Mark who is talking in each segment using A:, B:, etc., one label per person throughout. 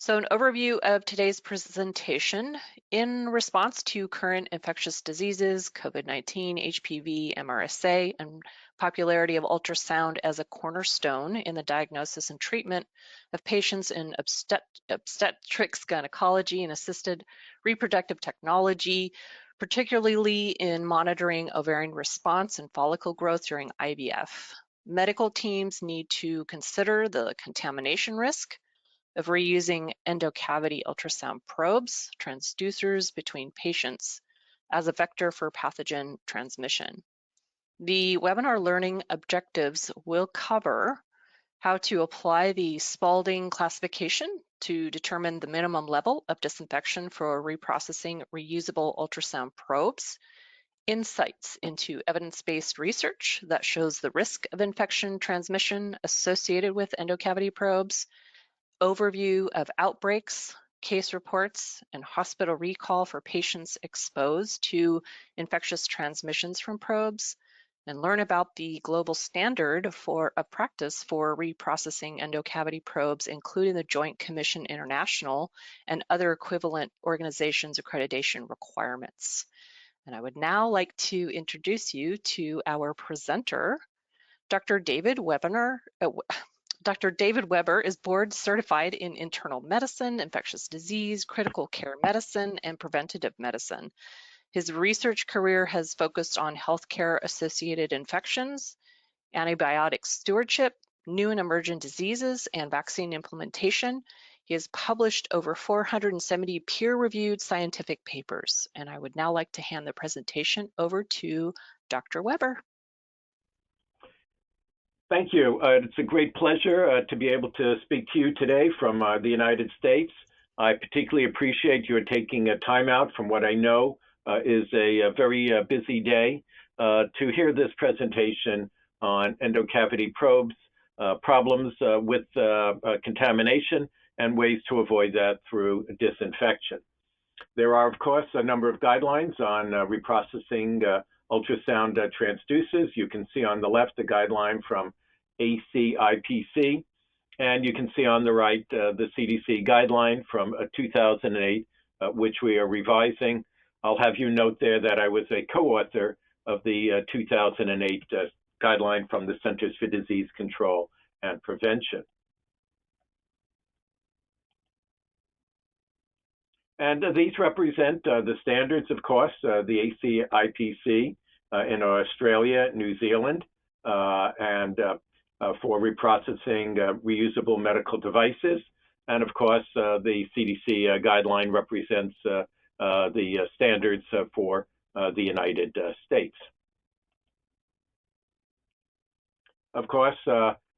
A: So an overview of today's presentation. In response to current infectious diseases, COVID-19, HPV, MRSA, and popularity of ultrasound as a cornerstone in the diagnosis and treatment of patients in obstetrics, gynecology, and assisted reproductive technology, particularly in monitoring ovarian response and follicle growth during IVF. Medical teams need to consider the contamination risk of reusing endocavity ultrasound probes, transducers between patients as a vector for pathogen transmission. The webinar learning objectives will cover how to apply the Spalding classification to determine the minimum level of disinfection for reprocessing reusable ultrasound probes, insights into evidence-based research that shows the risk of infection transmission associated with endocavity probes, overview of outbreaks, case reports, and hospital recall for patients exposed to infectious transmissions from probes, and learn about the global standard for a practice for reprocessing endocavity probes, including the Joint Commission International and other equivalent organizations' accreditation requirements. And I would now like to introduce you to our presenter, Dr. David Weber. Dr. David Weber is board certified in internal medicine, infectious disease, critical care medicine, and preventative medicine. His research career has focused on healthcare-associated infections, antibiotic stewardship, new and emergent diseases, and vaccine implementation. He has published over 470 peer-reviewed scientific papers. And I would now like to hand the presentation over to Dr. Weber.
B: Thank you. It's a great pleasure to be able to speak to you today from the United States. I particularly appreciate your taking a time out from what I know is a very busy day to hear this presentation on endocavity probes, problems with contamination, and ways to avoid that through disinfection. There are, of course, a number of guidelines on reprocessing ultrasound transducers. You can see on the left the guideline from ACIPC, and you can see on the right the CDC guideline from 2008, which we are revising. I'll have you note there that I was a co-author of the 2008 guideline from the Centers for Disease Control and Prevention. And these represent the standards, of course, the ACIPC in Australia, New Zealand, and for reprocessing reusable medical devices. And of course, the CDC guideline represents the standards for the United States. Of course,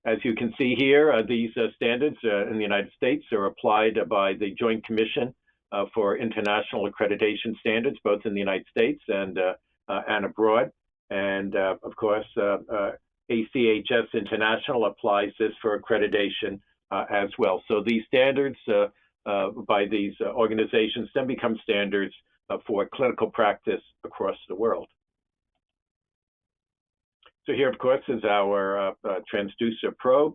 B: as you can see here, these standards in the United States are applied by the Joint Commission for International Accreditation Standards, both in the United States and abroad. And of course, ACHS International applies this for accreditation as well. So these standards by these organizations then become standards for clinical practice across the world. So here, of course, is our transducer probe.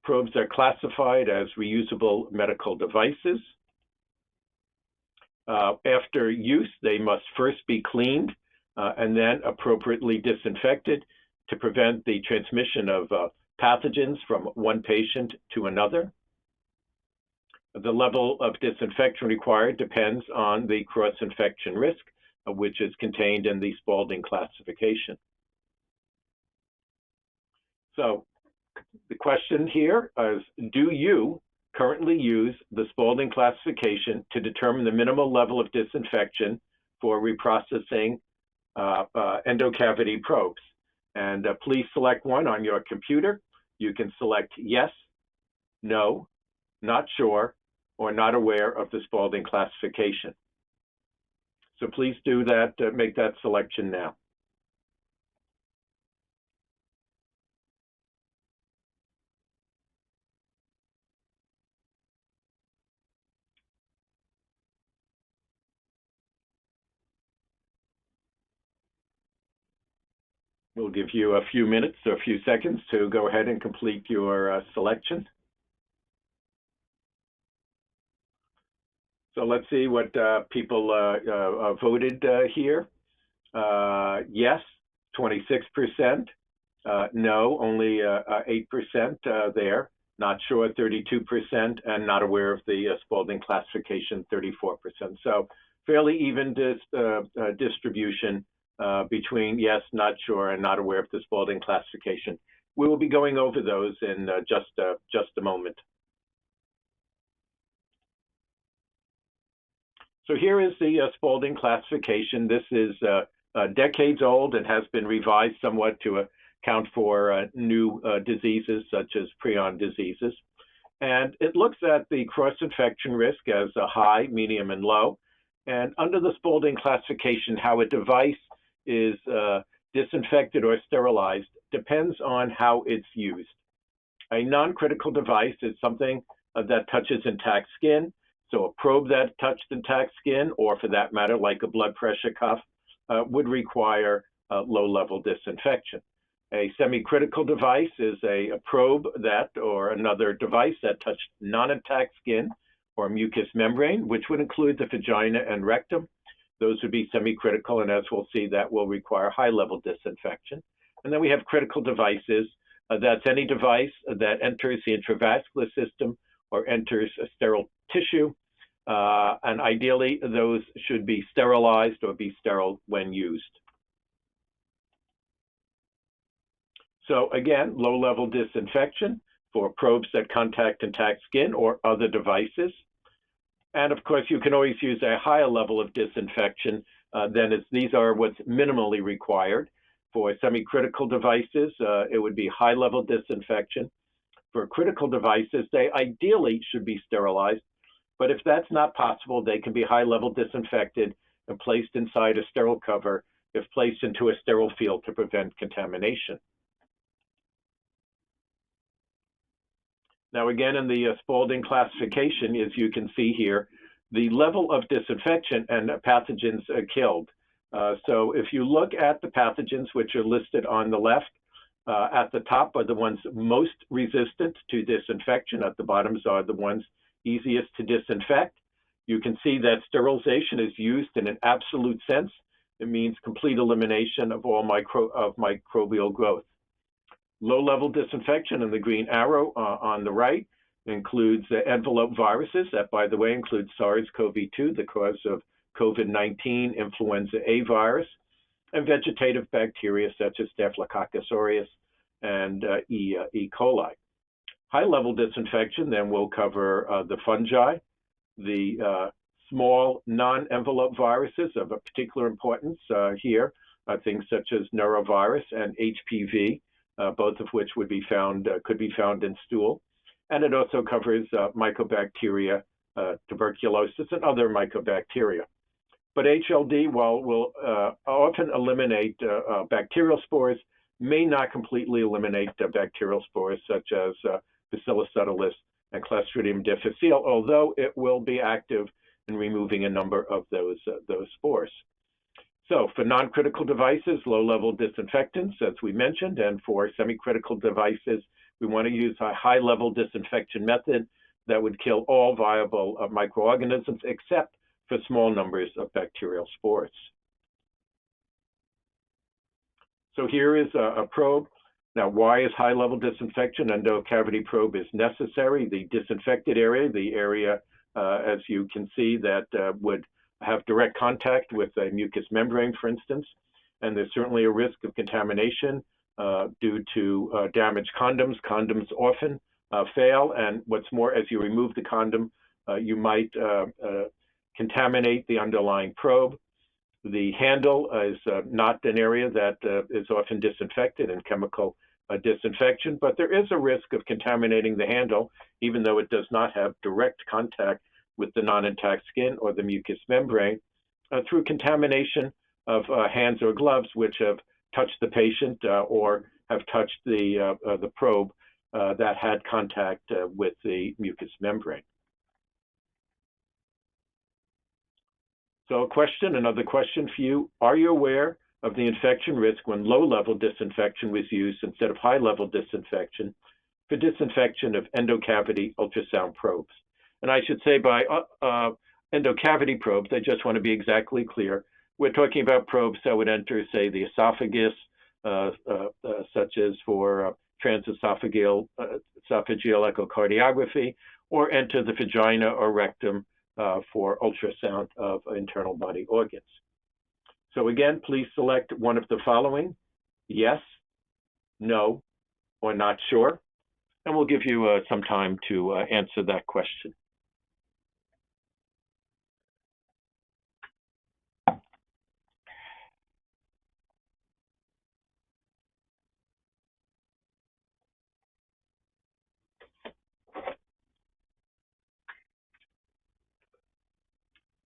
B: Probes are classified as reusable medical devices. After use, they must first be cleaned and then appropriately disinfected to prevent the transmission of pathogens from one patient to another. The level of disinfection required depends on the cross-infection risk, which is contained in the Spalding classification. So the question here is, do you currently use the Spalding classification to determine the minimal level of disinfection for reprocessing endocavity probes? And please select one on your computer. You can select yes, no, not sure, or not aware of the Spalding classification. So please do that, make that selection now. We'll give you a few minutes or a few seconds to go ahead and complete your selection. So let's see what people voted here. Yes, 26%. No, only 8% there. Not sure, 32%, and not aware of the Spaulding classification, 34%. So fairly even distribution between yes, not sure, and not aware of the Spaulding classification. We will be going over those in just a moment. So here is the Spaulding classification. This is decades old and has been revised somewhat to account for new diseases such as prion diseases. And it looks at the cross-infection risk as a high, medium, and low. And under the Spaulding classification, how a device is disinfected or sterilized depends on how it's used. A non-critical device is something that touches intact skin. So a probe that touched intact skin, or for that matter, like a blood pressure cuff, would require low-level disinfection. A semi-critical device is a probe that, or another device that touched non-intact skin or mucous membrane, which would include the vagina and rectum. Those would be semi-critical, and as we'll see, that will require high-level disinfection. And then we have critical devices. That's any device that enters the intravascular system or enters a sterile tissue, and ideally those should be sterilized or be sterile when used. So again, low-level disinfection for probes that contact intact skin or other devices. And of course, you can always use a higher level of disinfection these are what's minimally required. For semi-critical devices, it would be high-level disinfection. For critical devices, they ideally should be sterilized, but if that's not possible, they can be high-level disinfected and placed inside a sterile cover if placed into a sterile field to prevent contamination. Now, again, in the Spaulding classification, as you can see here, the level of disinfection and pathogens killed. So if you look at the pathogens which are listed on the left, at the top are the ones most resistant to disinfection. At the bottoms are the ones easiest to disinfect. You can see that sterilization is used in an absolute sense. It means complete elimination of all microbial growth. Low-level disinfection in the green arrow on the right includes envelope viruses. That, by the way, includes SARS-CoV-2, the cause of COVID-19, influenza A virus, and vegetative bacteria such as Staphylococcus aureus and E. coli. High-level disinfection then will cover the fungi, the small non-envelope viruses of a particular importance here, things such as norovirus and HPV, both of which would be found, could be found in stool. And it also covers mycobacteria, tuberculosis, and other mycobacteria. But HLD, while will often eliminate bacterial spores, may not completely eliminate bacterial spores such as Bacillus subtilis and Clostridium difficile, although it will be active in removing a number of those spores. So for non-critical devices, low-level disinfectants, as we mentioned, and for semi-critical devices, we want to use a high-level disinfection method that would kill all viable microorganisms except for small numbers of bacterial spores. So here is a probe. Now, why is high-level disinfection? Endocavity probe is necessary. The disinfected area, the area, as you can see, that would have direct contact with a mucous membrane, for instance, and there's certainly a risk of contamination due to damaged condoms. Condoms often fail, and what's more, as you remove the condom, you might contaminate the underlying probe. The handle is not an area that is often disinfected in chemical disinfection, but there is a risk of contaminating the handle, even though it does not have direct contact with the non-intact skin or the mucous membrane, through contamination of hands or gloves which have touched the patient or have touched the probe that had contact with the mucous membrane. So another question for you. Are you aware of the infection risk when low-level disinfection was used instead of high-level disinfection for disinfection of endocavity ultrasound probes? And I should say by endocavity probes, I just want to be exactly clear. We're talking about probes that would enter, say, the esophagus, such as for transesophageal esophageal echocardiography, or enter the vagina or rectum for ultrasound of internal body organs. So again, please select one of the following: yes, no, or not sure, and we'll give you some time to answer that question.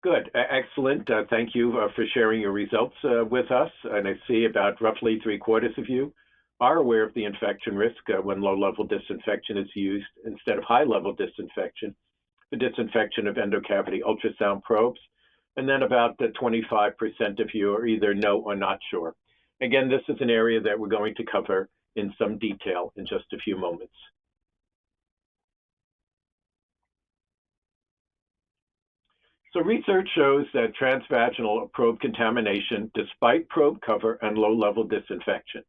B: Good, excellent. Thank you for sharing your results with us. And I see about roughly 3/4 of you are aware of the infection risk when low-level disinfection is used instead of high-level disinfection, the disinfection of endocavity ultrasound probes. And then about 25% of you are either no or not sure. Again, this is an area that we're going to cover in some detail in just a few moments. So research shows that transvaginal probe contamination, despite probe cover and low-level disinfection.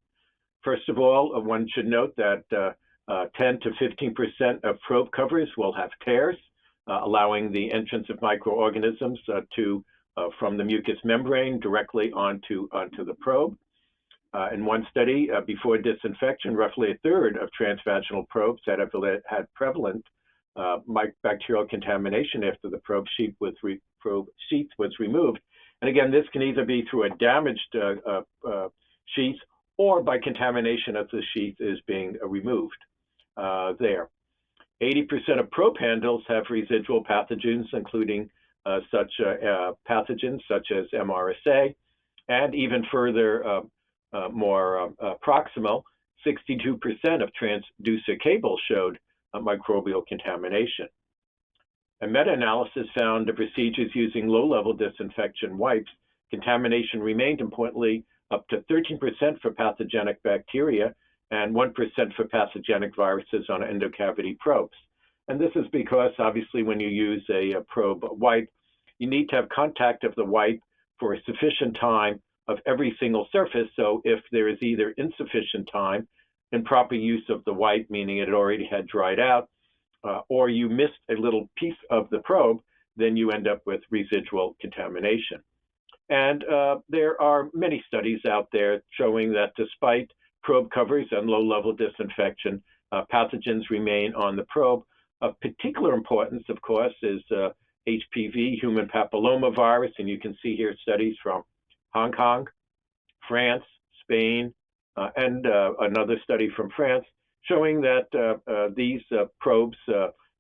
B: First of all, one should note that 10 to 15% of probe covers will have tears, allowing the entrance of microorganisms from the mucous membrane directly onto the probe. In one study, before disinfection, roughly a third of transvaginal probes that have had prevalent bacterial contamination after the probe sheet was removed. And again, this can either be through a damaged sheath or by contamination as the sheath is being removed there. 80% of probe handles have residual pathogens, including such pathogens such as MRSA, and even further, more proximal, 62% of transducer cables showed microbial contamination. A meta-analysis found the procedures using low-level disinfection wipes, contamination remained importantly up to 13% for pathogenic bacteria and 1% for pathogenic viruses on endocavity probes. And this is because obviously when you use a probe wipe, you need to have contact of the wipe for a sufficient time of every single surface. So if there is either insufficient time, improper use of the wipe, meaning it already had dried out, or you missed a little piece of the probe, then you end up with residual contamination. And there are many studies out there showing that despite probe covers and low-level disinfection, pathogens remain on the probe. Of particular importance, of course, is HPV, human papillomavirus, and you can see here studies from Hong Kong, France, Spain, and another study from France showing that these probes,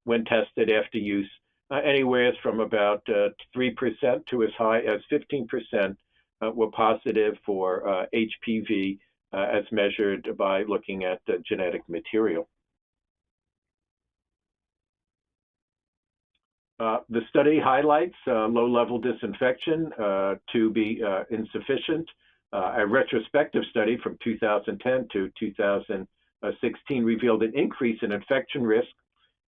B: when tested after use, anywhere from about 3% to as high as 15% were positive for HPV as measured by looking at genetic material. The study highlights low-level disinfection to be insufficient. A retrospective study from 2010 to 2016 revealed an increase in infection risk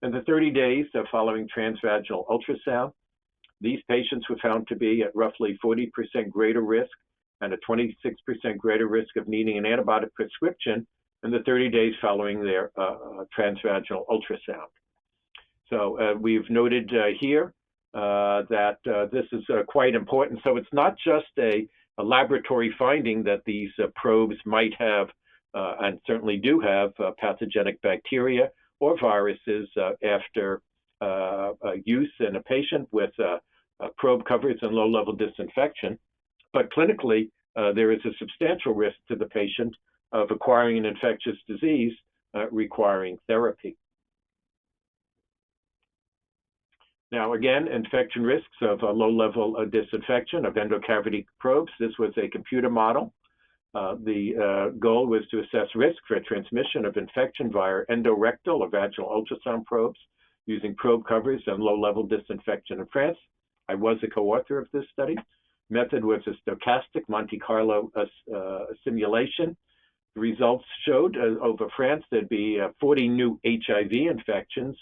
B: in the 30 days following transvaginal ultrasound. These patients were found to be at roughly 40% greater risk and a 26% greater risk of needing an antibiotic prescription in the 30 days following their transvaginal ultrasound. So we've noted here that this is quite important. So it's not just a laboratory finding that these probes might have, and certainly do have, pathogenic bacteria or viruses after use in a patient with probe covers and low-level disinfection. But clinically, there is a substantial risk to the patient of acquiring an infectious disease requiring therapy. Now, again, infection risks of low-level disinfection of endocavity probes. This was a computer model. The goal was to assess risk for transmission of infection via endorectal or vaginal ultrasound probes using probe covers and low-level disinfection in France. I was a co-author of this study. Method was a stochastic Monte Carlo simulation. The results showed over France there'd be 40 new HIV infections,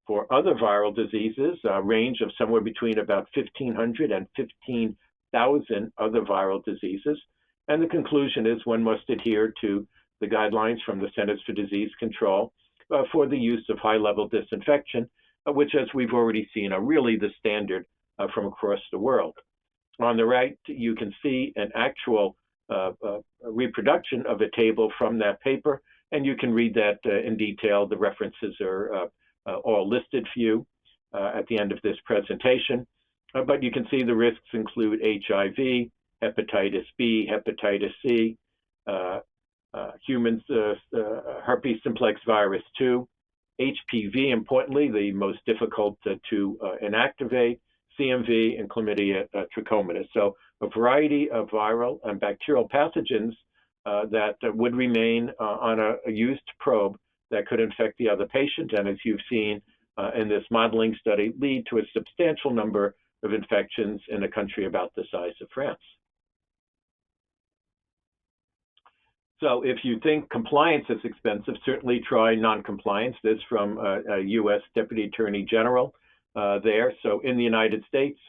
B: For other viral diseases, a range of somewhere between about 1,500 and 15,000 other viral diseases. And the conclusion is one must adhere to the guidelines from the Centers for Disease Control for the use of high-level disinfection, which, as we've already seen, are really the standard from across the world. On the right, you can see an actual reproduction of a table from that paper, and you can read that in detail. The references are all listed for you at the end of this presentation. But you can see the risks include HIV, hepatitis B, hepatitis C, human herpes simplex virus 2, HPV, importantly, the most difficult to inactivate, CMV, and chlamydia trachomatis. So a variety of viral and bacterial pathogens that would remain on a used probe that could infect the other patient, and as you've seen in this modeling study, lead to a substantial number of infections in a country about the size of France. So if you think compliance is expensive, certainly try non-compliance. This from a U.S. Deputy Attorney General there. So in the United States,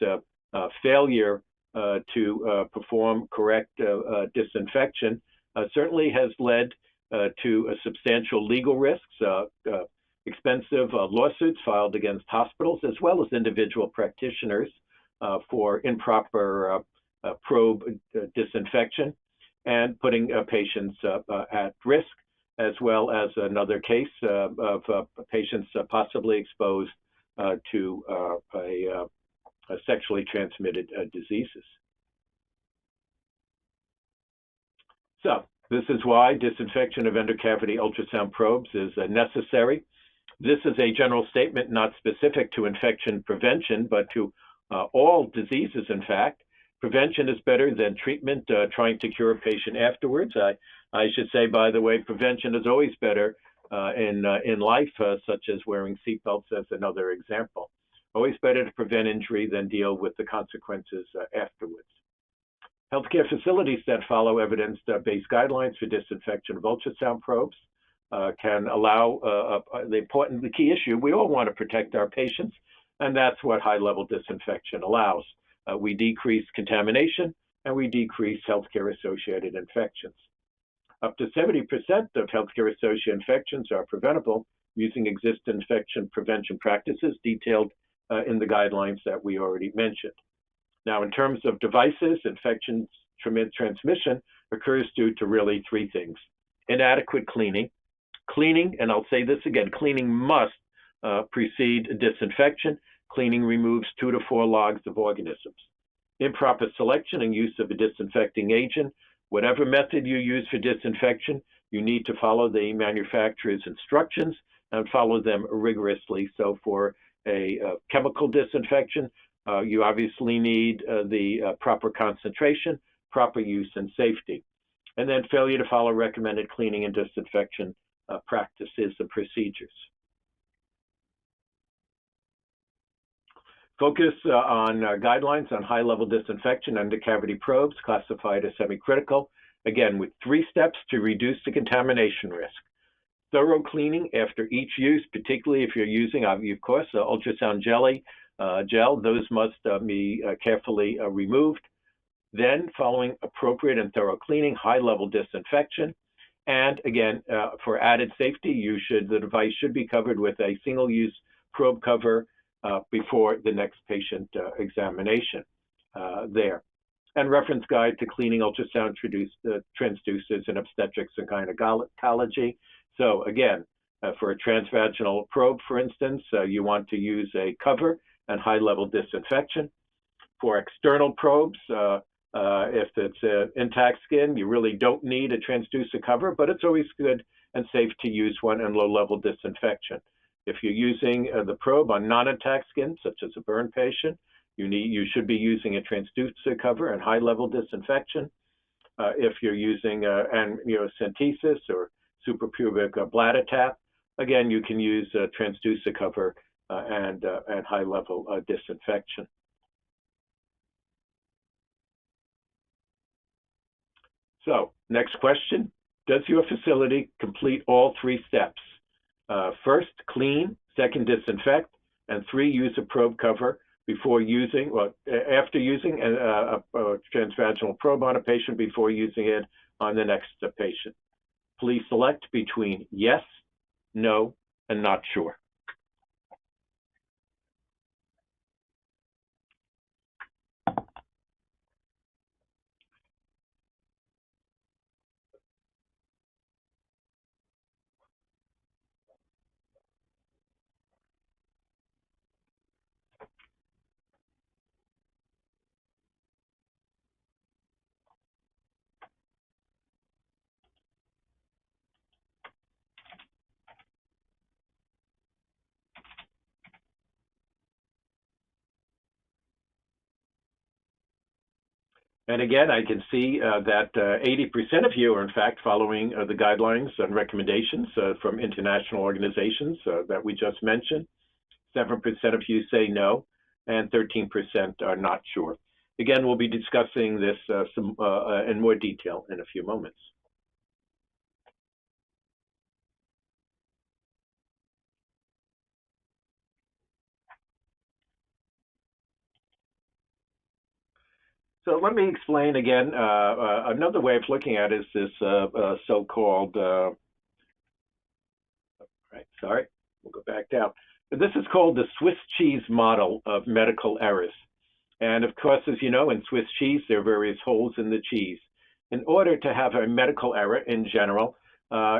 B: failure to perform correct disinfection certainly has led to a substantial legal risks, expensive lawsuits filed against hospitals as well as individual practitioners for improper probe disinfection and putting patients at risk, as well as another case of patients possibly exposed to sexually transmitted diseases. So this is why disinfection of endocavity ultrasound probes is necessary. This is a general statement not specific to infection prevention, but to all diseases, in fact. Prevention is better than treatment, trying to cure a patient afterwards. I should say, by the way, prevention is always better in life, such as wearing seatbelts as another example. Always better to prevent injury than deal with the consequences afterwards. Healthcare facilities that follow evidence-based guidelines for disinfection of ultrasound probes can allow the key issue. We all want to protect our patients, and that's what high-level disinfection allows. We decrease contamination, and we decrease healthcare-associated infections. Up to 70% of healthcare-associated infections are preventable using existing infection prevention practices detailed in the guidelines that we already mentioned. Now, in terms of devices, infection transmission occurs due to really three things. Inadequate cleaning. Cleaning, and I'll say this again, cleaning must precede disinfection. Cleaning removes 2 to 4 logs of organisms. Improper selection and use of a disinfecting agent. Whatever method you use for disinfection, you need to follow the manufacturer's instructions and follow them rigorously. So for a chemical disinfection, you obviously need the proper concentration, proper use, and safety. And then failure to follow recommended cleaning and disinfection practices and procedures. Focus on guidelines on high-level disinfection endocavity probes classified as semi-critical, again, with 3 steps to reduce the contamination risk. Thorough cleaning after each use, particularly if you're using, of course, ultrasound gel, those must be carefully removed. Then, following appropriate and thorough cleaning, high-level disinfection. And again, for added safety, the device should be covered with a single-use probe cover before the next patient examination there. And reference guide to cleaning ultrasound transducers in obstetrics and gynecology. So again, for a transvaginal probe, for instance, you want to use a cover and high-level disinfection. For external probes, if it's intact skin, you really don't need a transducer cover, but it's always good and safe to use one and low-level disinfection. If you're using the probe on non-intact skin, such as a burn patient, you should be using a transducer cover and high-level disinfection. If you're using amniocentesis or suprapubic bladder tap, again, you can use a transducer cover and high-level disinfection. So, next question. Does your facility complete all 3 steps? First, clean, Second, disinfect. And 3, use a probe cover before using, or after using a transvaginal probe on a patient before using it on the next patient. Please select between yes, no, and not sure. And again, I can see that 80% of you are in fact following the guidelines and recommendations from international organizations that we just mentioned. 7% of you say no, and 13% are not sure. Again, we'll be discussing this in more detail in a few moments. So let me explain again. Another way of looking at it is this so-called, right, sorry, we'll go back down. This is called the Swiss cheese model of medical errors. And of course, as you know, in Swiss cheese, there are various holes in the cheese. In order to have a medical error in general,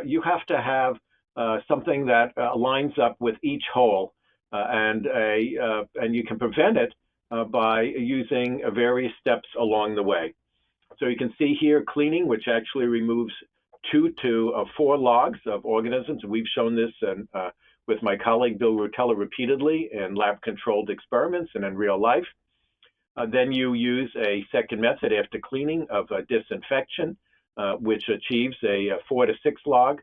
B: you have to have something that lines up with each hole, and you can prevent it by using various steps along the way. So you can see here cleaning, which actually removes 2 to 4 logs of organisms. We've shown this with my colleague Bill Rotella repeatedly in lab-controlled experiments and in real life. Then you use a second method after cleaning of disinfection, which achieves a 4 to 6 log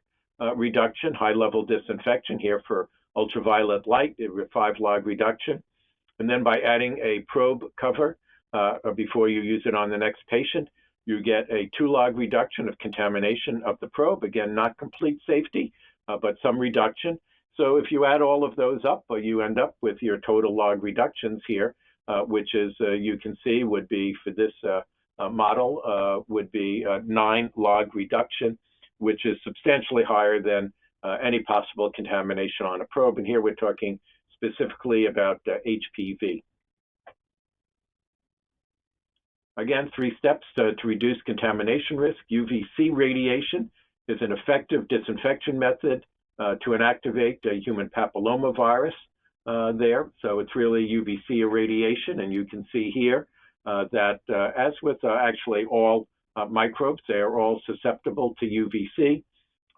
B: reduction, high-level disinfection here for ultraviolet light, a 5 log reduction. And then by adding a probe cover before you use it on the next patient, you get a 2 log reduction of contamination of the probe. Again, not complete safety, but some reduction. So if you add all of those up, you end up with your total log reductions here, which is, you can see, would be for this model, would be 9 log reduction, which is substantially higher than any possible contamination on a probe. And here we're talking specifically about HPV. Again, 3 steps to reduce contamination risk. UVC radiation is an effective disinfection method to inactivate human papillomavirus there. So it's really UVC irradiation, and you can see here that as with actually all microbes, they are all susceptible to UVC,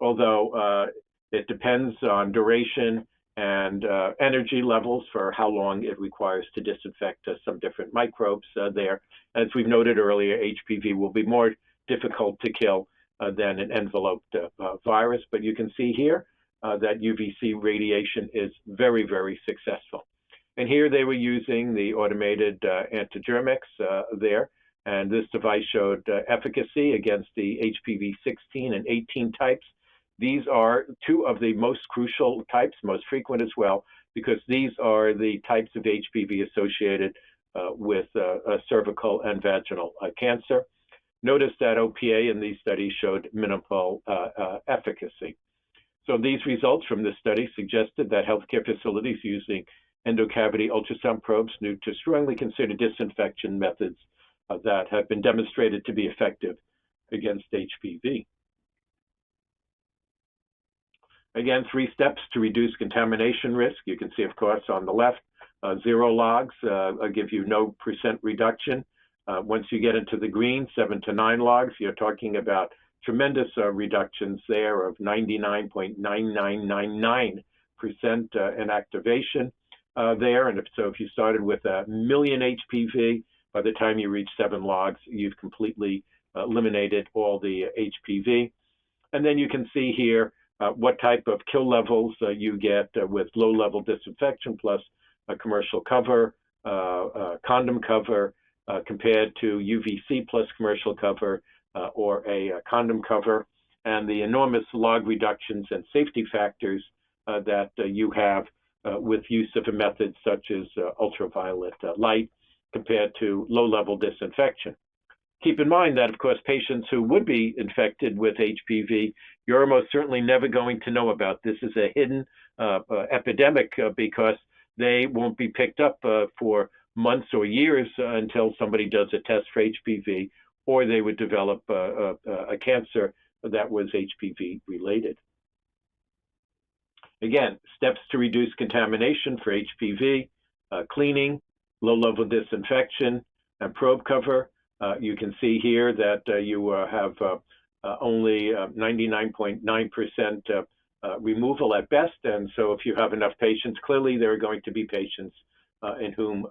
B: although it depends on duration and energy levels for how long it requires to disinfect some different microbes there. As we've noted earlier, HPV will be more difficult to kill than an enveloped virus, but you can see here that UVC radiation is very, very successful. And here they were using the automated antigermics there, and this device showed efficacy against the HPV 16 and 18 types. These are 2 of the most crucial types, most frequent as well, because these are the types of HPV associated with cervical and vaginal cancer. Notice that OPA in these studies showed minimal efficacy. So these results from this study suggested that healthcare facilities using endocavity ultrasound probes need to strongly consider disinfection methods that have been demonstrated to be effective against HPV. Again, 3 steps to reduce contamination risk. You can see, of course, on the left, 0 logs give you no % reduction. Once you get into the green, 7 to 9 logs, you're talking about tremendous reductions there of 99.9999% inactivation there. And so if you started with 1 million HPV, by the time you reach 7 logs, you've completely eliminated all the HPV. And then you can see here what type of kill levels you get with low-level disinfection plus a commercial cover, condom cover, compared to UVC plus commercial cover or a condom cover, and the enormous log reductions and safety factors that you have with use of a method such as ultraviolet light compared to low-level disinfection. Keep in mind that, of course, patients who would be infected with HPV, you're almost certainly never going to know about. This is a hidden epidemic because they won't be picked up for months or years until somebody does a test for HPV, or they would develop a cancer that was HPV related. Again, steps to reduce contamination for HPV, cleaning, low-level disinfection, and probe cover. You can see here that you have only 99.9% removal at best. And so if you have enough patients, clearly there are going to be patients in whom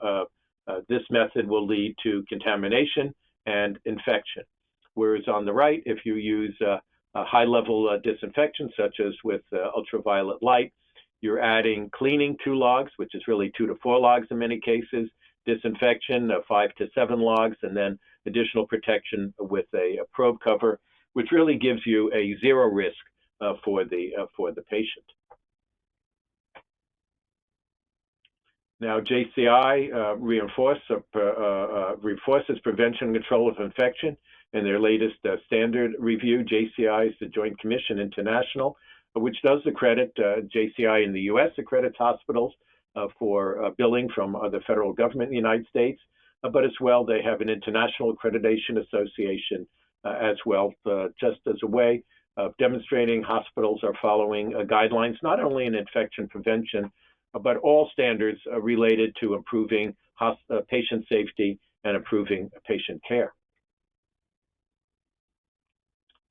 B: this method will lead to contamination and infection. Whereas on the right, if you use a high-level disinfection, such as with ultraviolet light, you're adding cleaning 2 logs, which is really 2 to 4 logs in many cases, disinfection 5 to 7 logs, and then additional protection with a probe cover, which really gives you a zero risk for the patient. Now, JCI reinforces prevention and control of infection in their latest standard review. JCI is the Joint Commission International, which does accredit, JCI in the US accredits hospitals for billing from the federal government in the United States, but as well they have an international accreditation association as well, just as a way of demonstrating hospitals are following guidelines, not only in infection prevention, but all standards related to improving patient safety and improving patient care.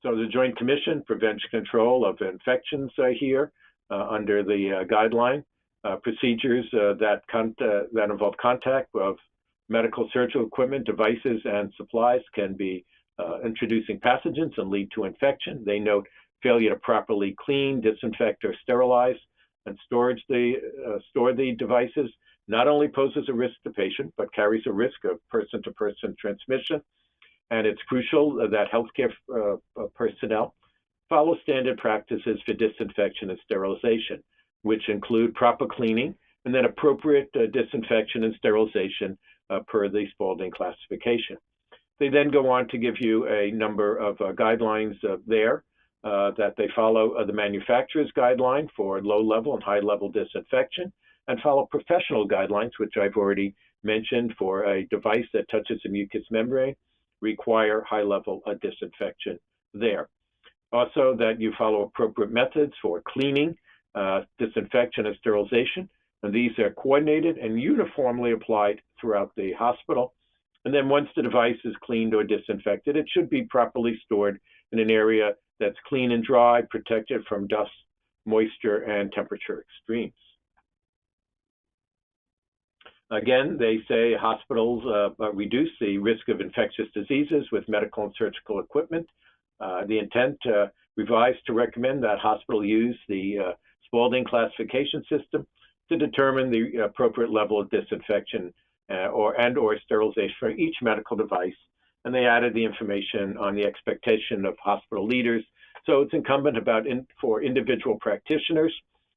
B: So the Joint Commission Prevention Control of Infections here under the guideline. Procedures that involve contact of medical surgical equipment, devices, and supplies can be introducing pathogens and lead to infection. They note failure to properly clean, disinfect, or sterilize and store the devices not only poses a risk to patient, but carries a risk of person-to-person transmission. And it's crucial that healthcare personnel follow standard practices for disinfection and sterilization, which include proper cleaning and then appropriate disinfection and sterilization per the Spaulding classification. They then go on to give you a number of guidelines there that they follow the manufacturer's guideline for low-level and high-level disinfection, and follow professional guidelines, which I've already mentioned for a device that touches the mucous membrane, require high-level disinfection there. Also, that you follow appropriate methods for cleaning, disinfection, and sterilization, and these are coordinated and uniformly applied throughout the hospital. And then once the device is cleaned or disinfected, it should be properly stored in an area that's clean and dry, protected from dust, moisture, and temperature extremes. Again, they say hospitals reduce the risk of infectious diseases with medical and surgical equipment. The intent revised to recommend that hospital use the Spaulding classification system to determine the appropriate level of disinfection or sterilization for each medical device. And they added the information on the expectation of hospital leaders. So it's incumbent for individual practitioners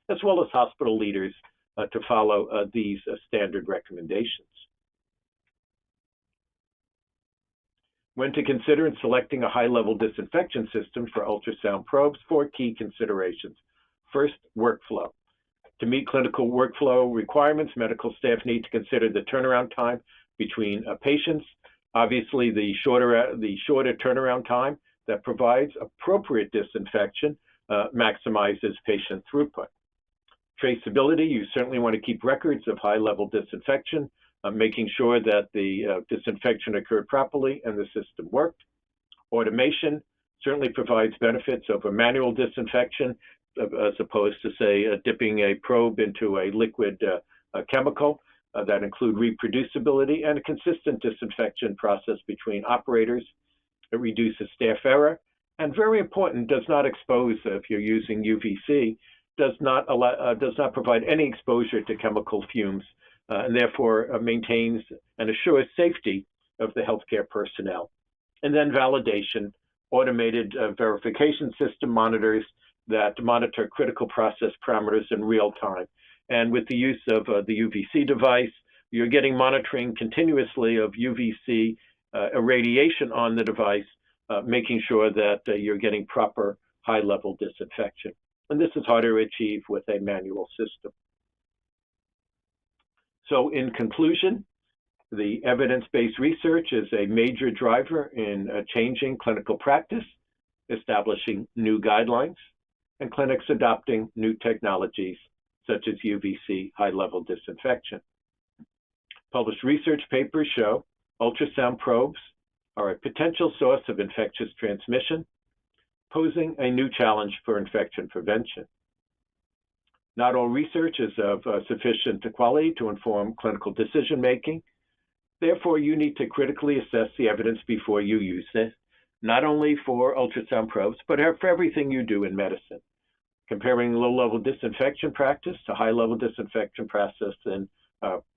B: as well as hospital leaders to follow these standard recommendations. When to consider in selecting a high-level disinfection system for ultrasound probes, 4 key considerations. First, workflow. To meet clinical workflow requirements, medical staff need to consider the turnaround time between patients. Obviously, the shorter turnaround time that provides appropriate disinfection maximizes patient throughput. Traceability, you certainly want to keep records of high-level disinfection, making sure that the disinfection occurred properly and the system worked. Automation certainly provides benefits over manual disinfection, as opposed to, say, dipping a probe into a liquid chemical that include reproducibility and a consistent disinfection process between operators. It reduces staff error, and very important, does not expose, if you're using UVC, does not provide any exposure to chemical fumes, and therefore maintains and assures safety of the healthcare personnel. And then validation, automated verification system monitors that monitor critical process parameters in real time. And with the use of the UVC device, you're getting monitoring continuously of UVC irradiation on the device, making sure that you're getting proper high-level disinfection. And this is harder to achieve with a manual system. So in conclusion, the evidence-based research is a major driver in changing clinical practice, establishing new guidelines, and clinics adopting new technologies such as UVC high-level disinfection. Published research papers show ultrasound probes are a potential source of infectious transmission, posing a new challenge for infection prevention. Not all research is of sufficient quality to inform clinical decision-making. Therefore, you need to critically assess the evidence before you use it, not only for ultrasound probes, but for everything you do in medicine. Comparing low-level disinfection practice to high-level disinfection process and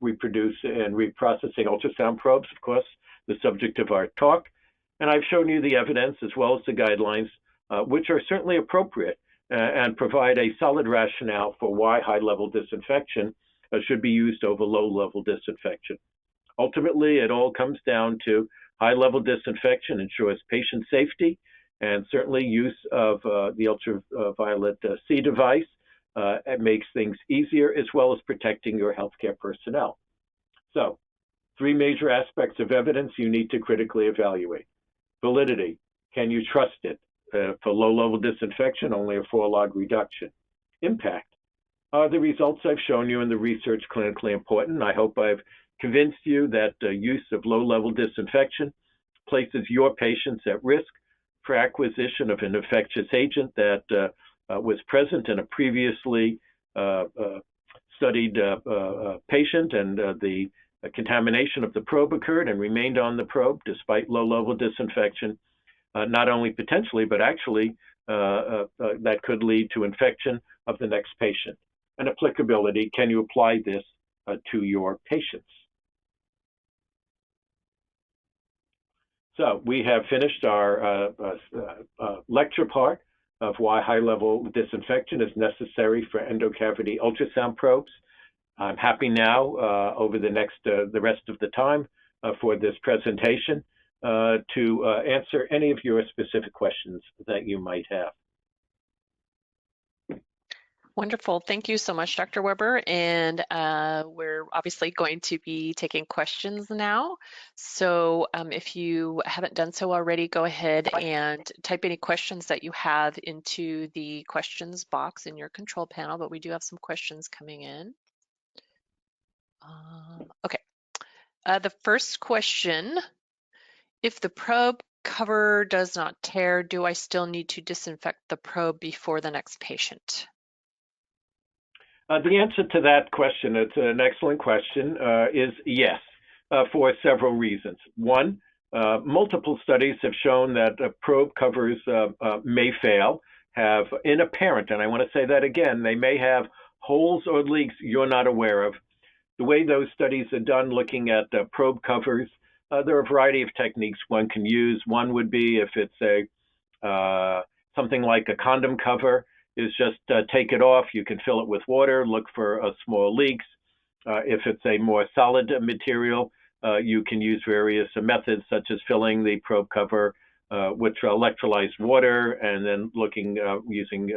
B: reprocessing ultrasound probes, of course, the subject of our talk. And I've shown you the evidence as well as the guidelines, which are certainly appropriate and provide a solid rationale for why high-level disinfection should be used over low-level disinfection. Ultimately, it all comes down to high-level disinfection ensures patient safety, and certainly use of the ultraviolet C device it makes things easier, as well as protecting your healthcare personnel. So, three major aspects of evidence you need to critically evaluate. Validity, can you trust it? For low-level disinfection, only a 4-log reduction. Impact, are the results I've shown you in the research clinically important? I hope I've convinced you that use of low-level disinfection places your patients at risk for acquisition of an infectious agent that was present in a previously studied patient, and the contamination of the probe occurred and remained on the probe despite low-level disinfection. Not only potentially, but actually that could lead to infection of the next patient. And applicability, can you apply this to your patients? So we have finished our lecture part of why high-level disinfection is necessary for endocavity ultrasound probes. I'm happy now over the rest of the time for this presentation to answer any of your specific questions that you might have.
A: Wonderful. Thank you so much, Dr. Weber. And we're obviously going to be taking questions now. So if you haven't done so already, go ahead and type any questions that you have into the questions box in your control panel, but we do have some questions coming in. Okay. The first question, if the probe cover does not tear, do I still need to disinfect the probe before the next patient?
B: The answer to that question, it's an excellent question, is yes, for several reasons. One, multiple studies have shown that probe covers may fail, have inapparent, and I want to say that again, they may have holes or leaks you're not aware of. The way those studies are done looking at probe covers, there are a variety of techniques one can use. One would be if it's something like a condom cover, is just take it off. You can fill it with water, look for small leaks. If it's a more solid material, you can use various methods such as filling the probe cover with electrolyzed water and then using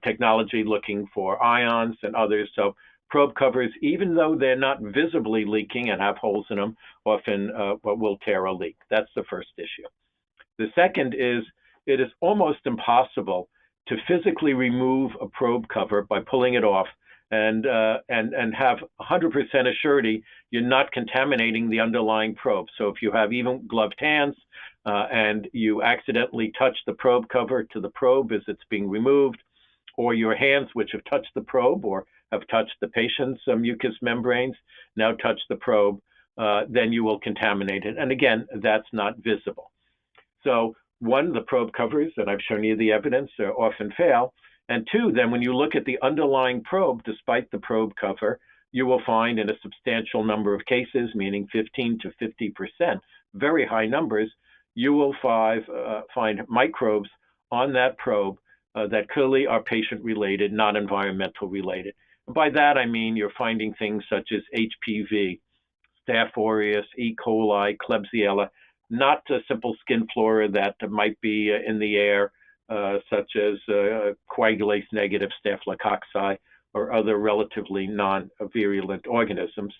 B: technology looking for ions and others. So probe covers, even though they're not visibly leaking and have holes in them, often will tear or leak. That's the first issue. The second is it is almost impossible to physically remove a probe cover by pulling it off and have 100% assurity you're not contaminating the underlying probe. So if you have even gloved hands and you accidentally touch the probe cover to the probe as it's being removed, or your hands which have touched the probe or have touched the patient's mucous membranes now touch the probe, then you will contaminate it. And again, that's not visible. So one, the probe covers, and I've shown you the evidence, often fail. And two, then when you look at the underlying probe, despite the probe cover, you will find in a substantial number of cases, meaning 15 to 50%, very high numbers, you will find microbes on that probe that clearly are patient-related, not environmental related. By that, I mean you're finding things such as HPV, Staph aureus, E. coli, Klebsiella, not simple skin flora that might be in the air, such as coagulase negative staphylococci or other relatively non-virulent organisms.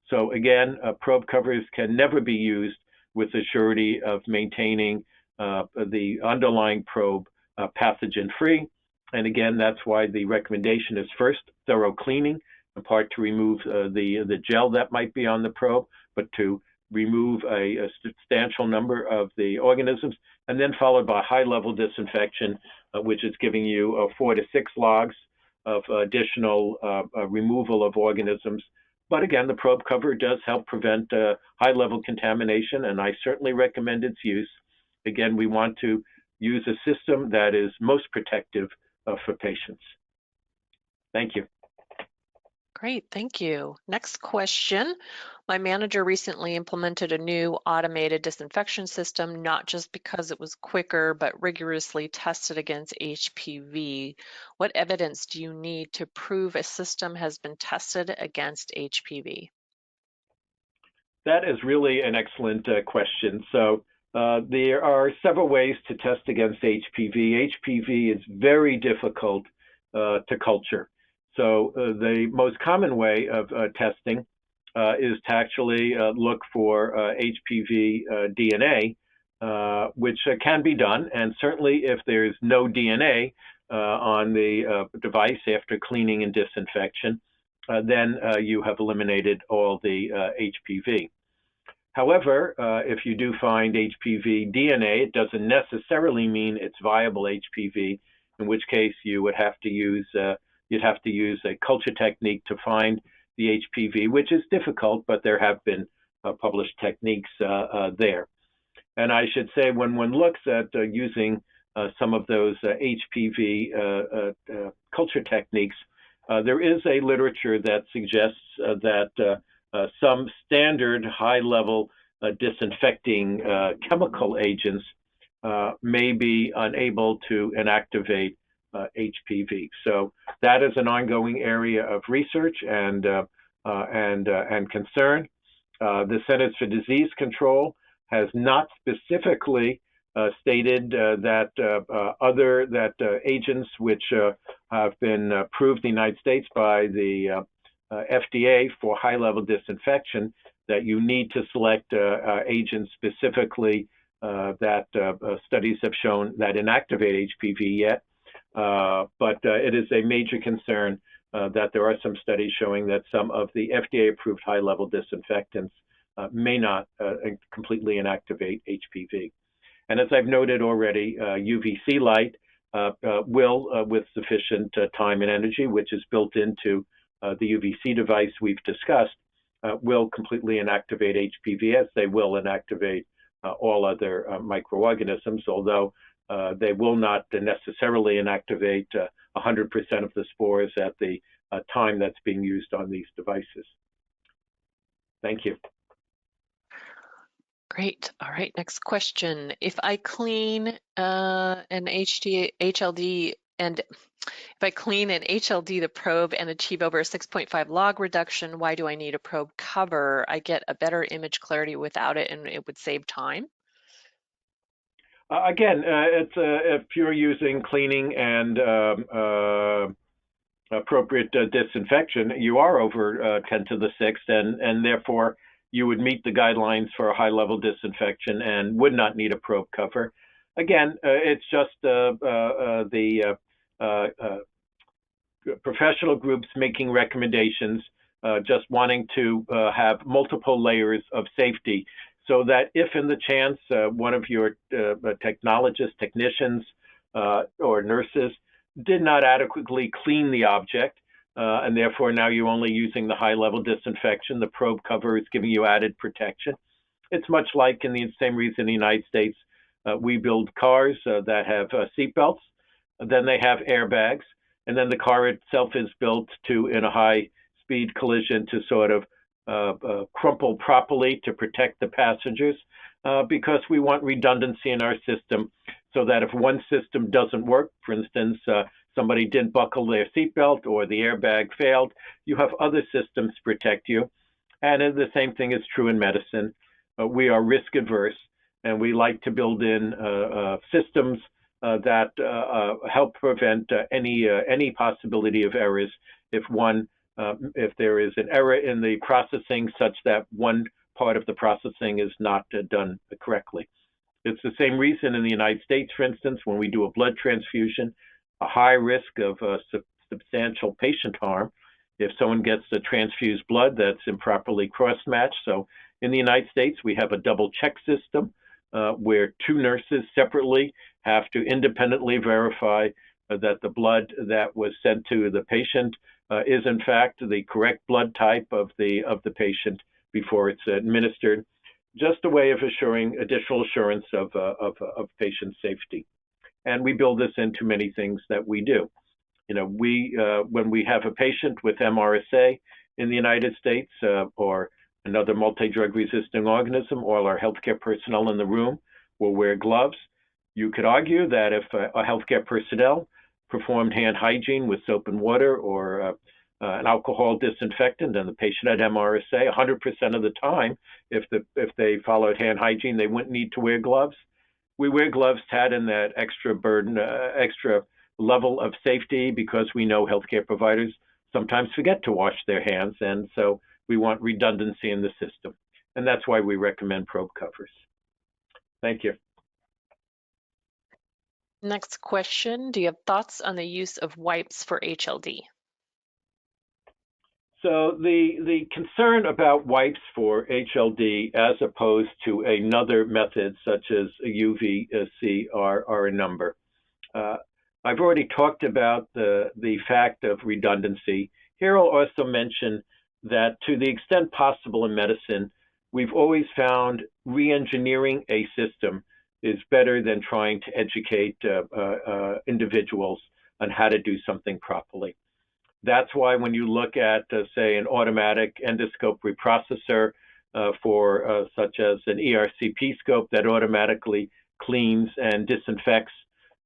B: So again, probe covers can never be used with the surety of maintaining the underlying probe pathogen-free. And again, that's why the recommendation is first thorough cleaning, in part to remove the gel that might be on the probe, but to remove a substantial number of the organisms, and then followed by high-level disinfection, which is giving you 4 to 6 logs of additional removal of organisms. But again, the probe cover does help prevent high-level contamination, and I certainly recommend its use. Again, we want to use a system that is most protective for patients. Thank you.
A: Great, thank you. Next question. My manager recently implemented a new automated disinfection system, not just because it was quicker, but rigorously tested against HPV. What evidence do you need to prove a system has been tested against HPV?
B: That is really an excellent question. So there are several ways to test against HPV. HPV is very difficult to culture. So the most common way of testing is to actually look for HPV DNA, which can be done. And certainly if there's no DNA on the device after cleaning and disinfection, then you have eliminated all the HPV. However, if you do find HPV DNA, it doesn't necessarily mean it's viable HPV, in which case you would have to use a culture technique to find the HPV, which is difficult, but there have been published techniques there. And I should say, when one looks at using some of those HPV culture techniques, there is a literature that suggests that some standard high-level disinfecting chemical agents may be unable to inactivate HPV. So that is an ongoing area of research and concern. The Centers for Disease Control has not specifically stated that agents which have been approved in the United States by the FDA for high-level disinfection, that you need to select agents specifically that studies have shown that inactivate HPV yet. But it is a major concern that there are some studies showing that some of the FDA-approved high-level disinfectants may not completely inactivate HPV. And as I've noted already, UVC light will, with sufficient time and energy, which is built into the UVC device we've discussed, will completely inactivate HPV, as they will inactivate all other microorganisms, although they will not necessarily inactivate 100% of the spores at the time that's being used on these devices. Thank you.
A: Great. All right, next question. If I clean an HLD and if I clean an HLD the probe and achieve over a 6.5 log reduction, why do I need a probe cover? I get a better image clarity without it, and it would save time.
B: Again, if you're using cleaning and appropriate disinfection, you are over 10 to the 6th, and therefore you would meet the guidelines for a high-level disinfection and would not need a probe cover. Again, it's just the professional groups making recommendations, just wanting to have multiple layers of safety, so that if in the chance one of your technologists, technicians, or nurses did not adequately clean the object, and therefore now you're only using the high-level disinfection, the probe cover is giving you added protection. It's much like in the same reason in the United States, we build cars that have seatbelts, then they have airbags, and then the car itself is built to, in a high-speed collision, to sort of crumple properly to protect the passengers, because we want redundancy in our system, so that if one system doesn't work, for instance, somebody didn't buckle their seatbelt or the airbag failed, you have other systems to protect you. And the same thing is true in medicine. We are risk adverse, and we like to build in systems that help prevent any possibility of errors if there is an error in the processing such that one part of the processing is not done correctly. It's the same reason in the United States, for instance, when we do a blood transfusion, a high risk of substantial patient harm if someone gets the transfused blood that's improperly cross-matched. So in the United States, we have a double check system where two nurses separately have to independently verify that the blood that was sent to the patient is in fact the correct blood type of the patient before it's administered, just a way of assuring additional assurance of patient safety. And we build this into many things that we do. When we have a patient with MRSA in the United States or another multi-drug resistant organism, all our healthcare personnel in the room will wear gloves. You could argue that if a healthcare personnel performed hand hygiene with soap and water or an alcohol disinfectant and the patient had MRSA, 100% of the time, if they followed hand hygiene, they wouldn't need to wear gloves. We wear gloves to add in that extra burden, extra level of safety, because we know healthcare providers sometimes forget to wash their hands, and so we want redundancy in the system. And that's why we recommend probe covers. Thank you.
A: Next question, do you have thoughts on the use of wipes for HLD?
B: So the concern about wipes for HLD as opposed to another method such as UVC are a number. I've already talked about the fact of redundancy. Here I'll also mention that to the extent possible in medicine, we've always found re-engineering a system is better than trying to educate individuals on how to do something properly. That's why when you look at, say, an automatic endoscope reprocessor such as an ERCP scope that automatically cleans and disinfects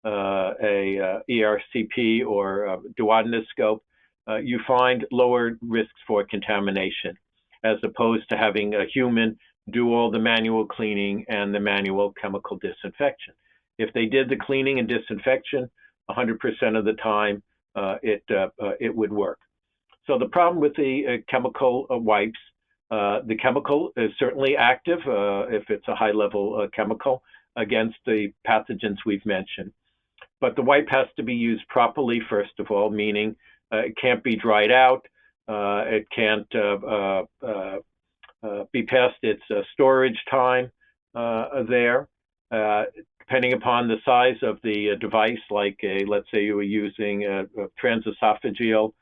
B: a ERCP or duodenoscope, you find lower risks for contamination, as opposed to having a human do all the manual cleaning and the manual chemical disinfection. If they did the cleaning and disinfection 100% of the time, it would work. So the problem with the chemical wipes, the chemical is certainly active if it's a high-level chemical against the pathogens we've mentioned. But the wipe has to be used properly, first of all, meaning it can't be dried out, it can't be past its storage time there. Depending upon the size of the device, like let's say you were using a transesophageal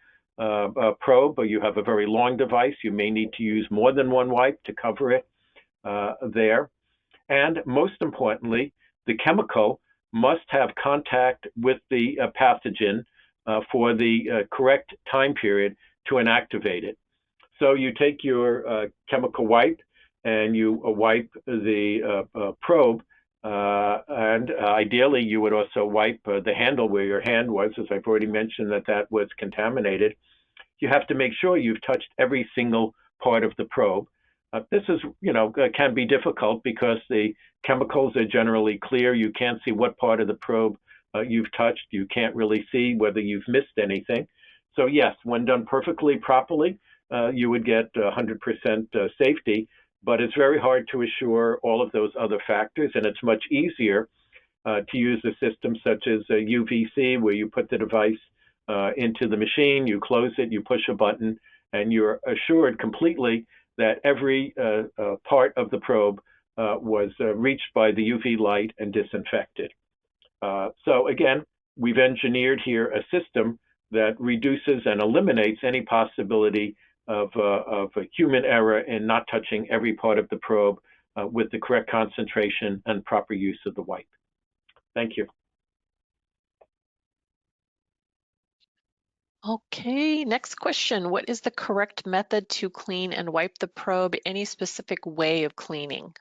B: probe, or you have a very long device, you may need to use more than one wipe to cover it there. And most importantly, the chemical must have contact with the pathogen for the correct time period to inactivate it. So you take your chemical wipe and you wipe the probe, and ideally you would also wipe the handle where your hand was, as I've already mentioned that was contaminated. You have to make sure you've touched every single part of the probe. This is, can be difficult because the chemicals are generally clear. You can't see what part of the probe you've touched. You can't really see whether you've missed anything. So yes, when done perfectly properly, you would get 100% safety, but it's very hard to assure all of those other factors, and it's much easier to use a system such as a UVC, where you put the device into the machine, you close it, you push a button, and you're assured completely that every part of the probe was reached by the UV light and disinfected. So again, we've engineered here a system that reduces and eliminates any possibility of a human error in not touching every part of the probe with the correct concentration and proper use of the wipe. Thank you.
A: Okay, next question. What is the correct method to clean and wipe the probe? Any specific way of cleaning?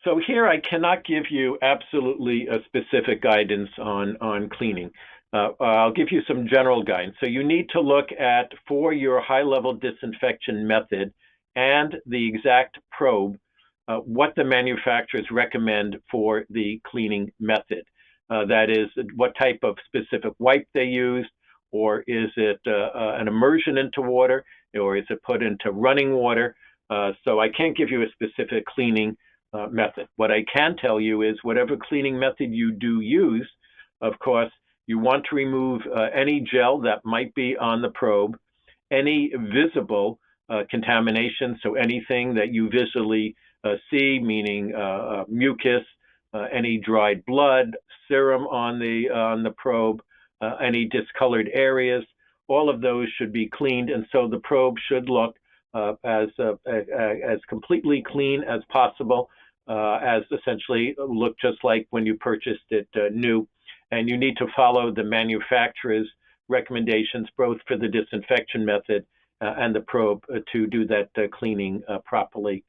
B: So here I cannot give you absolutely a specific guidance on cleaning. I'll give you some general guidance. So you need to look at, for your high-level disinfection method and the exact probe, what the manufacturers recommend for the cleaning method. That is, what type of specific wipe they use, or is it an immersion into water, or is it put into running water? So I can't give you a specific cleaning method. What I can tell you is whatever cleaning method you do use, of course, you want to remove any gel that might be on the probe, any visible contamination, so anything that you visually see, meaning mucus, any dried blood, serum on the probe, any discolored areas, all of those should be cleaned, and so the probe should look as completely clean as possible, as essentially look just like when you purchased it new. And you need to follow the manufacturer's recommendations, both for the disinfection method and the probe, to do that cleaning properly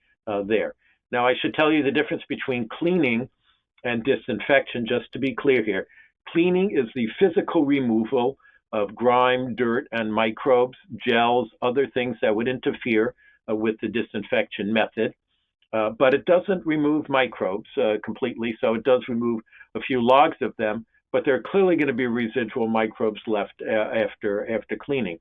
B: there. Now, I should tell you the difference between cleaning and disinfection, just to be clear here. Cleaning is the physical removal of grime, dirt, and microbes, gels, other things that would interfere with the disinfection method. But it doesn't remove microbes completely, so it does remove a few logs of them, but there are clearly going to be residual microbes left after cleaning.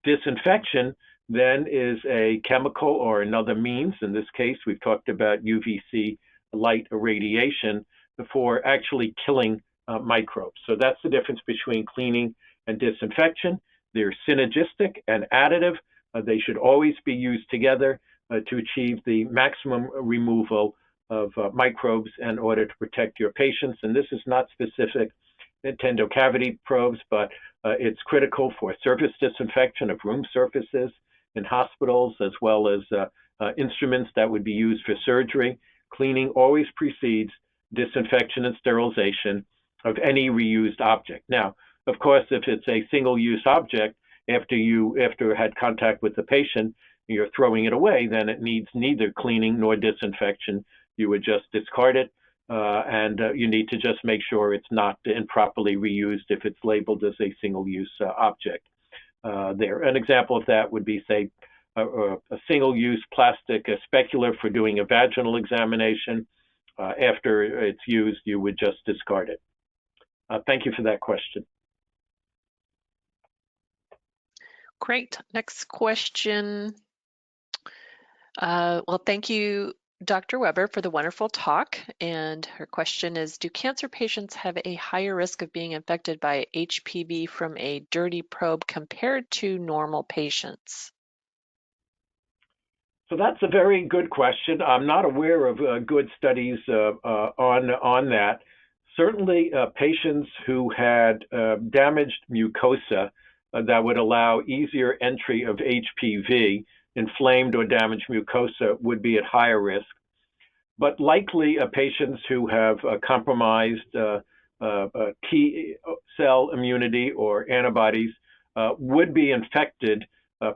B: Disinfection then is a chemical or another means. In this case, we've talked about UVC light irradiation for actually killing microbes. So that's the difference between cleaning and disinfection. They're synergistic and additive. They should always be used together to achieve the maximum removal of microbes in order to protect your patients. And this is not specific to endocavity probes, but it's critical for surface disinfection of room surfaces in hospitals, as well as instruments that would be used for surgery. Cleaning always precedes disinfection and sterilization of any reused object. Now, of course, if it's a single-use object, after it had contact with the patient, you're throwing it away, then it needs neither cleaning nor disinfection. You would just discard it, and you need to just make sure it's not improperly reused if it's labeled as a single-use object. There, an example of that would be, say, a single-use plastic specular for doing a vaginal examination. After it's used, you would just discard it. Thank you for that question.
A: Great. Next question. Well, thank you, Dr. Weber, for the wonderful talk. And her question is, do cancer patients have a higher risk of being infected by HPV from a dirty probe compared to normal patients?
B: So that's a very good question. I'm not aware of good studies on that. Certainly, patients who had damaged mucosa that would allow easier entry of HPV, inflamed or damaged mucosa, would be at higher risk. But likely, patients who have compromised T cell immunity or antibodies would be infected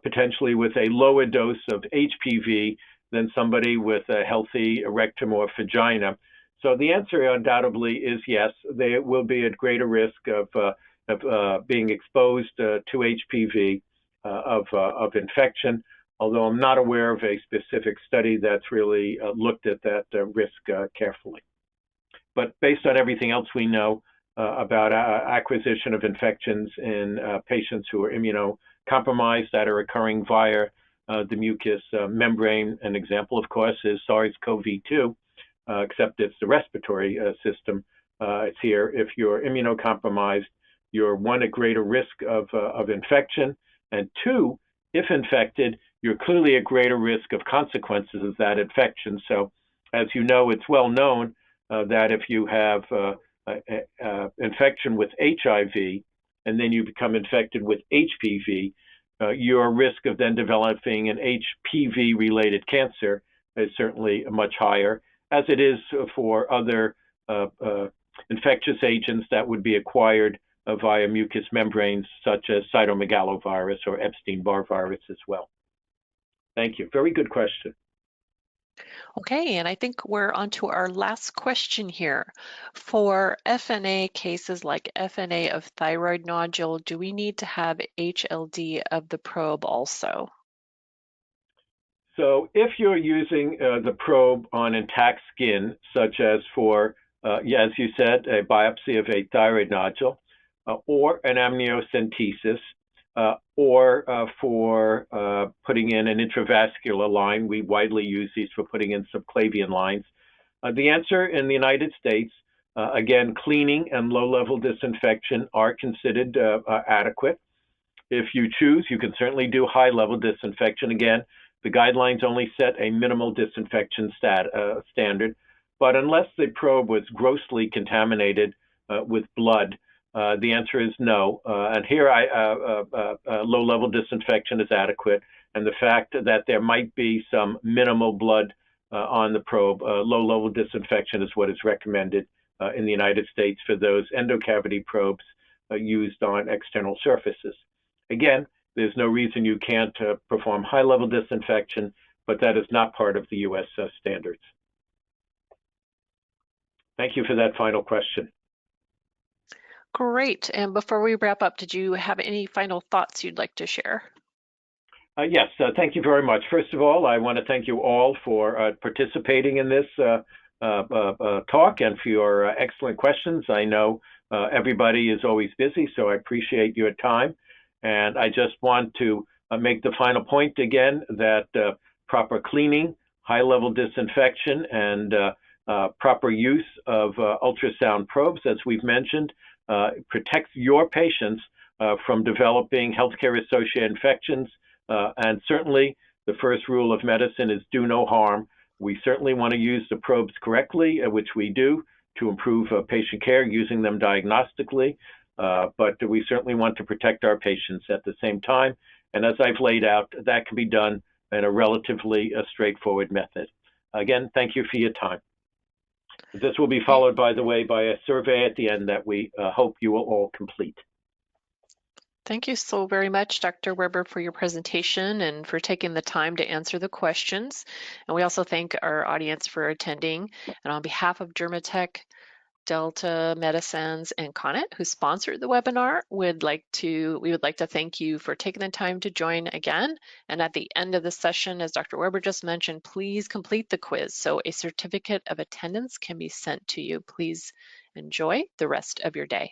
B: potentially with a lower dose of HPV than somebody with a healthy rectum or vagina. So the answer undoubtedly is yes, they will be at greater risk of being exposed to HPV, of infection, although I'm not aware of a specific study that's really looked at that risk carefully. But based on everything else we know about acquisition of infections in patients who are immunocompromised that are occurring via the mucous membrane, an example, of course, is SARS-CoV-2, except it's the respiratory system. It's here. If you're immunocompromised, you're one, at greater risk of infection, and two, if infected, you're clearly at greater risk of consequences of that infection. So, as you know, it's well known that if you have infection with HIV and then you become infected with HPV, your risk of then developing an HPV-related cancer is certainly much higher, as it is for other infectious agents that would be acquired via mucous membranes, such as cytomegalovirus or Epstein-Barr virus as well. Thank you. Very good question.
A: Okay, and I think we're on to our last question here. For FNA cases like FNA of thyroid nodule, do we need to have HLD of the probe also?
B: So if you're using the probe on intact skin, such as for, yeah, as you said, a biopsy of a thyroid nodule, or an amniocentesis, or for putting in an intravascular line, we widely use these for putting in subclavian lines. The answer in the United States, again, cleaning and low-level disinfection are considered adequate. If you choose, you can certainly do high-level disinfection. Again, the guidelines only set a minimal disinfection standard, but unless the probe was grossly contaminated with blood, the answer is no. And here, low-level disinfection is adequate. And the fact that there might be some minimal blood on the probe, low-level disinfection is what is recommended in the United States for those endocavity probes used on external surfaces. Again, there's no reason you can't perform high-level disinfection, but that is not part of the U.S. Standards. Thank you for that final question.
A: Great. And before we wrap up, did you have any final thoughts you'd like to share?
B: Yes, thank you very much. First of all, I want to thank you all for participating in this talk and for your excellent questions. I know everybody is always busy, so I appreciate your time. And I just want to make the final point again that proper cleaning, high-level disinfection, and proper use of ultrasound probes, as we've mentioned, protects your patients from developing healthcare-associated infections. And certainly, the first rule of medicine is do no harm. We certainly want to use the probes correctly, which we do, to improve patient care using them diagnostically. But we certainly want to protect our patients at the same time. And as I've laid out, that can be done in a relatively straightforward method. Again, thank you for your time. This will be followed, by the way, by a survey at the end that we hope you will all complete.
A: Thank you so very much, Dr. Weber, for your presentation and for taking the time to answer the questions. And we also thank our audience for attending. And on behalf of Dermatech, Delta Medicines, and Connet, who sponsored the webinar, we would like to thank you for taking the time to join again. And at the end of the session, as Dr. Weber just mentioned, please complete the quiz so a certificate of attendance can be sent to you. Please enjoy the rest of your day.